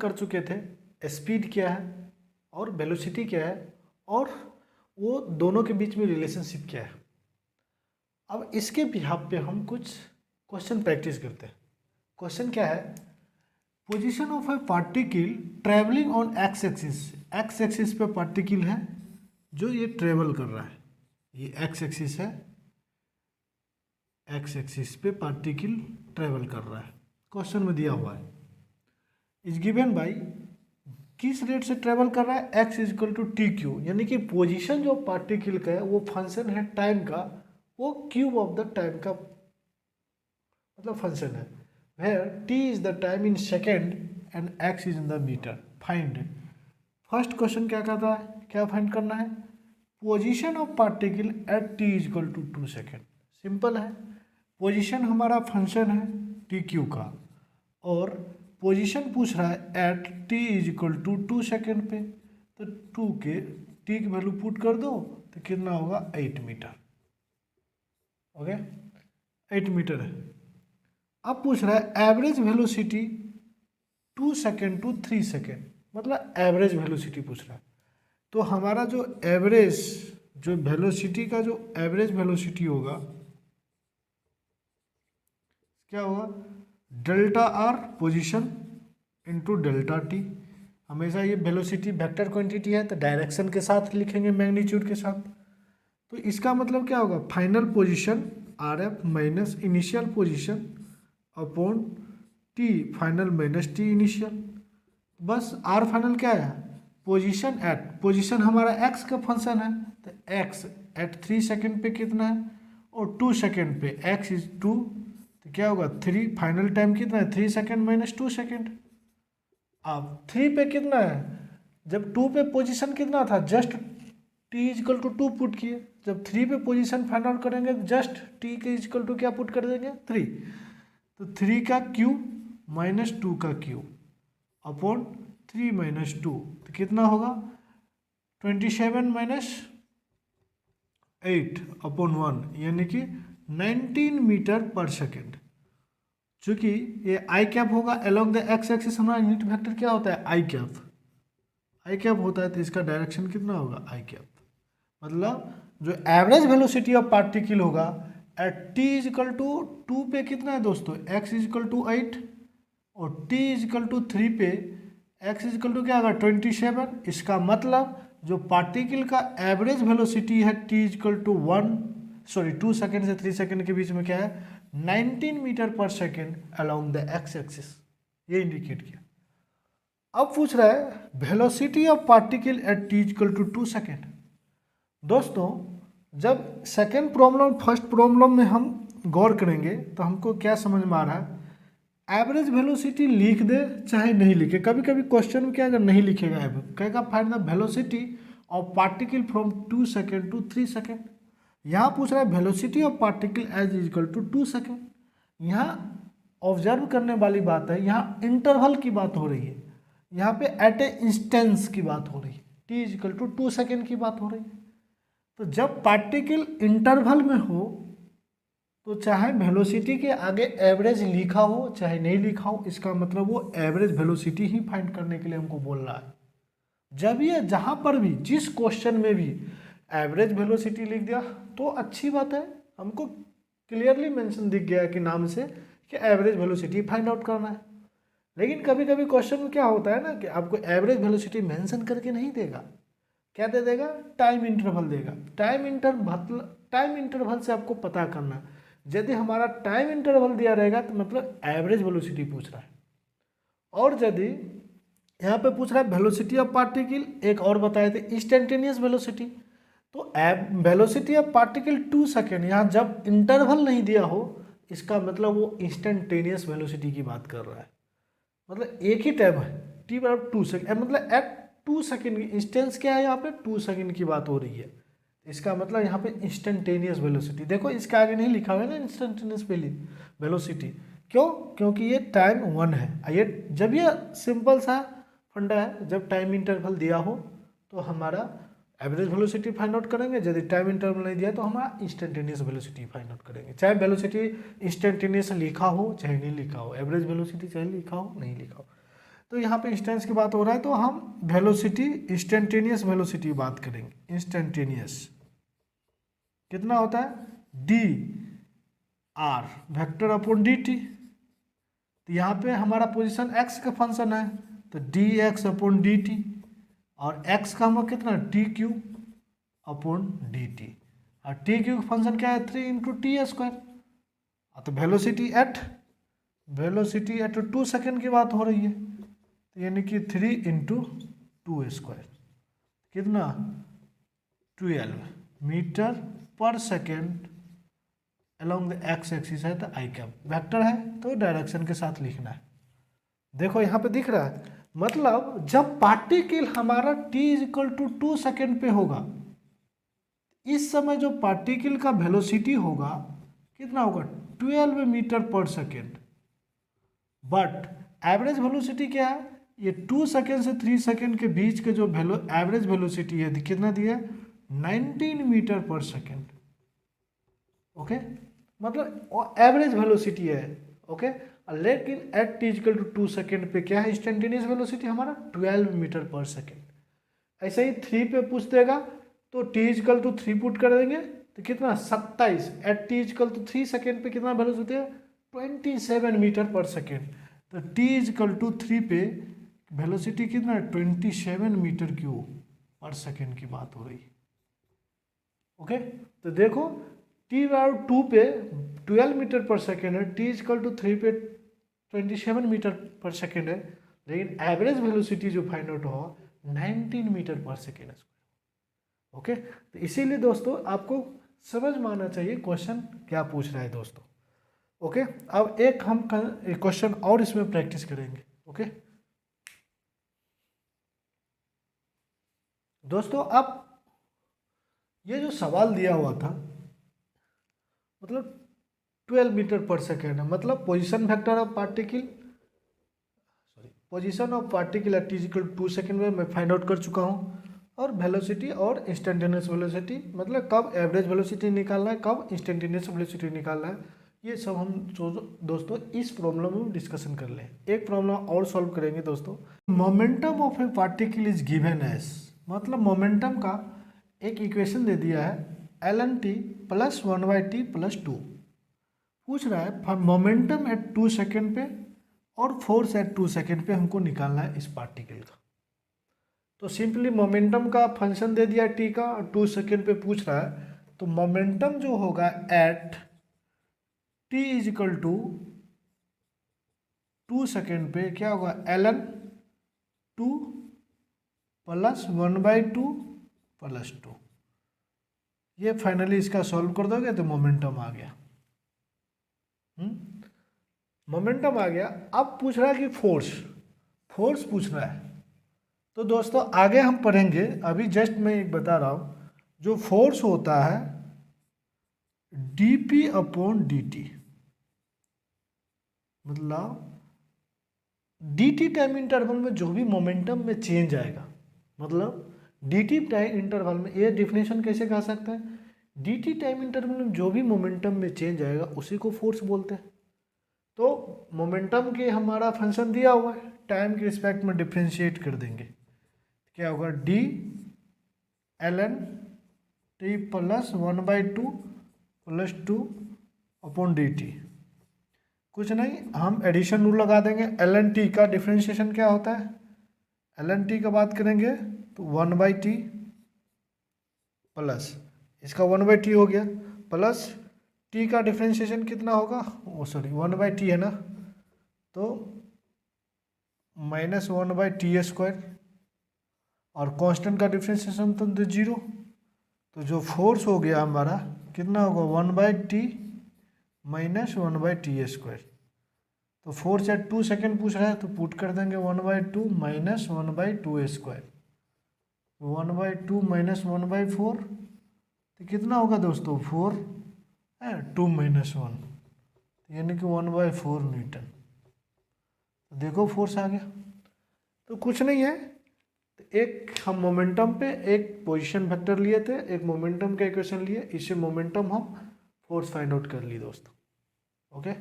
कर चुके थे स्पीड क्या है और वेलोसिटी क्या है और वो दोनों के बीच में रिलेशनशिप क्या है। अब इसके बिहाफ पे हम कुछ क्वेश्चन प्रैक्टिस करते हैं। क्वेश्चन क्या है, position of a particle traveling on x axis. X axis पे पार्टिकल है जो ये ट्रेवल कर रहा है, ये एक्स एक्सिस है, एक्स एक्सिस पे पार्टिकल ट्रेवल कर रहा है, क्वेश्चन में दिया हुआ है। इज गिवन बाई, किस रेट से ट्रेवल कर रहा है, x is equal to t cube, यानी कि पोजीशन जो पार्टिकल का है वो फंक्शन है टाइम का, वो क्यूब ऑफ द टाइम का मतलब फंक्शन है। Where t is the time in second and x is in the meter. Find, first question क्या कहता है, क्या फाइंड करना है, position of particle at t is equal to 2 second. Simple है, पोजीशन हमारा फंक्शन है टी क्यू का और पोजीशन पूछ रहा है at t is equal to 2 second पे, तो 2 के टी की वैल्यू पुट कर दो तो कितना होगा 8 मीटर। ओके 8 मीटर है। अब पूछ रहा है average velocity 2 second to 3 second, मतलब एवरेज वेलोसिटी पूछ रहा है। तो हमारा जो एवरेज जो वेलोसिटी का जो एवरेज वेलोसिटी होगा क्या होगा, delta R position into delta T. हमेशा ये वेलोसिटी वेक्टर क्वांटिटी है तो डायरेक्शन के साथ लिखेंगे, मैग्नीट्यूड के साथ। तो इसका मतलब क्या होगा, final position R F minus initial position upon T final minus T initial. बस आर फाइनल क्या है, पोजीशन एट, पोजीशन हमारा एक्स का फंक्शन है तो एक्स एट 3 सेकेंड पे कितना है और 2 सेकेंड पे एक्स इज 2, तो क्या होगा 3, फाइनल टाइम कितना है 3 सेकेंड माइनस 2 सेकेंड। अब 3 पे कितना है, जब 2 पे पोजीशन कितना था, just t is equal to 2 put किए, जब 3 पे पोजीशन फाइंड आउट करेंगे जस्ट टी के इजकल टू क्या पुट कर देंगे 3, तो 3 का क्यूब माइनस 2 का क्यूब अपॉन 3 माइनस 2, तो कितना होगा 27 माइनस 8 अपॉन 1, यानी कि 19 मीटर पर सेकेंड। चूंकि ये आई कैप होगा अलोंग द एक्स एक्सिस, हमारा यूनिट वेक्टर क्या होता है आई कैप, आई कैप होता है तो इसका डायरेक्शन कितना होगा आई कैप। मतलब जो एवरेज वेलोसिटी ऑफ पार्टिकल होगा at t is equal to 2 पे कितना है दोस्तों, एक्स इज इक्वल टू 8 और टी इज इक्वल टू 3 पे एक्स इज इक्वल टू क्या होगा 27। इसका मतलब जो पार्टिकल का एवरेज वेलोसिटी है t is equal to 2 second से 3 सेकेंड के बीच में क्या है 19 मीटर पर second along the x axis, ये इंडिकेट किया। अब पूछ रहा है velocity of particle at t equal to 2 second. दोस्तों जब सेकेंड प्रॉब्लम फर्स्ट प्रॉब्लम में हम गौर करेंगे तो हमको क्या समझ में आ रहा है, एवरेज वेलोसिटी लिख दे चाहे नहीं लिखे, कभी कभी क्वेश्चन में क्या अगर नहीं लिखेगा कहेगा find the velocity of particle from 2 second to 3 second. यहाँ पूछ रहा है velocity of particle as equal to 2 second. यहाँ ऑब्जर्व करने वाली बात है, यहाँ इंटरवल की बात हो रही है, यहाँ पे एट ए इंस्टेंस की बात हो रही है, t is equal to 2 second की बात हो रही है। तो जब पार्टिकल इंटरवल में हो तो चाहे वेलोसिटी के आगे एवरेज लिखा हो चाहे नहीं लिखा हो, इसका मतलब वो एवरेज वेलोसिटी ही फाइंड करने के लिए हमको बोल रहा है। जब ये जहाँ पर भी जिस क्वेश्चन में भी एवरेज वेलोसिटी लिख दिया तो अच्छी बात है, हमको क्लियरली मेंशन दिख गया कि नाम से कि एवरेज वेलोसिटी फाइंड आउट करना है। लेकिन कभी कभी क्वेश्चन में क्या होता है ना कि आपको एवरेज वेलोसिटी मेंशन करके नहीं देगा, क्या दे देगा टाइम इंटरवल देगा। टाइम इंटरवल से आपको पता करना है, यदि हमारा टाइम इंटरवल दिया रहेगा तो मतलब एवरेज वेलोसिटी पूछ रहा है। और यदि यहाँ पे पूछ रहा है वेलोसिटी ऑफ पार्टिकल, एक और बताए थे इंस्टेंटेनियस वेलोसिटी, तो वेलोसिटी ऑफ पार्टिकल 2 सेकेंड, यहाँ जब इंटरवल नहीं दिया हो इसका मतलब वो इंस्टेंटेनियस वेलोसिटी की बात कर रहा है। मतलब एक ही टाइम है टी बराबर 2 सेकेंड, मतलब एट 2 सेकेंड की इंस्टेंस क्या है, यहाँ पे 2 सेकेंड की बात हो रही है। इसका मतलब यहाँ पे इंस्टेंटेनियस वेलोसिटी, देखो इसके आगे नहीं लिखा हुआ है ना इंस्टेंटेनियस वेलोसिटी, क्यों, क्योंकि ये टाइम 1 है। ये जब ये सिंपल सा फंडा है, जब टाइम इंटरवल दिया हो तो हमारा एवरेज वेलोसिटी फाइंड आउट करेंगे, यदि टाइम इंटरवल नहीं दिया तो हमारा इंस्टेंटेनियस वेलोसिटी फाइंड आउट करेंगे। चाहे वेलोसिटी इंस्टेंटेनियस लिखा हो चाहे नहीं लिखा हो, एवरेज वेलोसिटी चाहे लिखा हो नहीं लिखा हो। तो यहाँ पे इंस्टेंस की बात हो रहा है तो हम वेलोसिटी, इंस्टेंटेनियस वेलोसिटी की बात करेंगे। इंस्टेंटेनियस कितना होता है D R vector upon D T. तो यहाँ पे हमारा पोजीशन एक्स का फंक्शन है तो D x upon D T, और एक्स का हमारा कितना T Q upon D T, और टी क्यू का फंक्शन क्या है 3 इंटू टी स्क्वायर। तो वेलोसिटी एट 2 सेकेंड की बात हो रही है, तो यानी कि 3 इंटू 2 स्क्वायर कितना 12 मीटर पर second along the x axis है, तो आई कैप वेक्टर है तो डायरेक्शन के साथ लिखना है। देखो यहाँ पे दिख रहा है, मतलब जब पार्टिकल हमारा t is equal to 2 second पे होगा, इस समय जो पार्टिकल का वेलोसिटी होगा कितना होगा 12 मीटर पर सेकेंड। बट एवरेज वेलोसिटी क्या है, ये 2 सेकेंड से 3 सेकेंड के बीच के जो एवरेज वेलोसिटी है कितना दिया है 19 मीटर पर सेकेंड। ओके, मतलब एवरेज वेलोसिटी है। ओके, लेकिन at t equal to 2 second पे क्या है इंस्टेंटेनियस वेलोसिटी हमारा 12 मीटर पर सेकेंड। ऐसे ही 3 पे पूछ देगा तो टी इक्वल टू 3 पुट कर देंगे तो कितना 27 at t equal to 3 second पे कितना वेलोसिटी है 27 मीटर पर सेकेंड। तो टी इक्वल टू 3 पे वेलोसिटी कितना है 27 मीटर क्यूब पर सेकेंड की बात हो रही है। ओके, तो देखो टी बार 2 पे 12 मीटर पर सेकेंड है, टी इक्वल टू 3 पे 27 मीटर पर सेकेंड है, लेकिन एवरेज वेलोसिटी जो फाइंड आउट हो 19 मीटर पर सेकेंड है। ओके, तो इसीलिए दोस्तों आपको समझ में आना चाहिए क्वेश्चन क्या पूछ रहा है दोस्तों। ओके, अब एक हम क्वेश्चन और इसमें प्रैक्टिस करेंगे। ओके दोस्तों, अब ये जो सवाल दिया हुआ था मतलब 12 मीटर पर सेकेंड है, मतलब position vector of particle position of particle eight equal 2 second में मैं फाइंड आउट कर चुका हूँ, और वेलोसिटी और इंस्टेंटेनियस वेलोसिटी मतलब कब एवरेज वेलोसिटी निकालना है कब इंस्टेंटेनियस वेलोसिटी निकालना है, ये सब हम दोस्तों इस प्रॉब्लम में डिस्कशन कर लें। एक प्रॉब्लम और सॉल्व करेंगे दोस्तों। Momentum of a particle is given as, मतलब मोमेंटम का एक इक्वेशन दे दिया है ln t plus 1/t plus 2। पूछ रहा है मोमेंटम एट 2 सेकेंड पे और फोर्स एट 2 सेकेंड पे हमको निकालना है इस पार्टिकल का। तो सिंपली मोमेंटम का फंक्शन दे दिया t का, और 2 सेकेंड पे पूछ रहा है, तो मोमेंटम जो होगा at t is equal to 2 second पे क्या होगा ln 2 प्लस 1/2 प्लस 2। ये फाइनली इसका सॉल्व कर दोगे तो मोमेंटम आ गया। मोमेंटम आ गया। अब पूछ रहा है कि फोर्स पूछ रहा है। तो दोस्तों आगे हम पढ़ेंगे, अभी जस्ट मैं एक बता रहा हूँ, जो फोर्स होता है dp अपॉन dt, मतलब dt टाइम इंटरवल में जो भी मोमेंटम में चेंज आएगा, मतलब dt टाइम इंटरवल में, ये डिफिनेशन कैसे कह सकते हैं, dt टाइम इंटरवल में जो भी मोमेंटम में चेंज आएगा उसी को फोर्स बोलते हैं। तो मोमेंटम के हमारा फंक्शन दिया हुआ है, टाइम के रिस्पेक्ट में डिफ्रेंशिएट कर देंगे, क्या होगा d ln t plus 1/2 plus 2 upon dt। कुछ नहीं, हम एडिशन रूल लगा देंगे। ln t का डिफ्रेंशिएशन क्या होता है, ln t का बात करेंगे तो 1/t प्लस इसका 1/t हो गया, प्लस t का डिफ्रेंशिएशन कितना होगा, ओ सॉरी 1/t है ना, तो माइनस 1/t स्क्वायर, और कांस्टेंट का डिफ्रेंशिएशन तो 0। तो जो फोर्स हो गया हमारा कितना होगा 1/t माइनस 1/t स्क्वायर। तो फोर्स एट 2 सेकेंड पूछ रहा है तो पुट कर देंगे 1/2 माइनस 1/2 स्क्वायर, 1/2 माइनस 1/4, तो कितना होगा दोस्तों 4 है 2 माइनस 1, यानी कि 1/4 न्यूटन। तो देखो फोर्स आ गया। तो कुछ नहीं है, तो एक हम मोमेंटम पे एक पोजीशन वेक्टर लिए थे, एक मोमेंटम का इक्वेशन लिए, इससे मोमेंटम हम फोर्स फाइंड आउट कर लिए दोस्तों। ओके।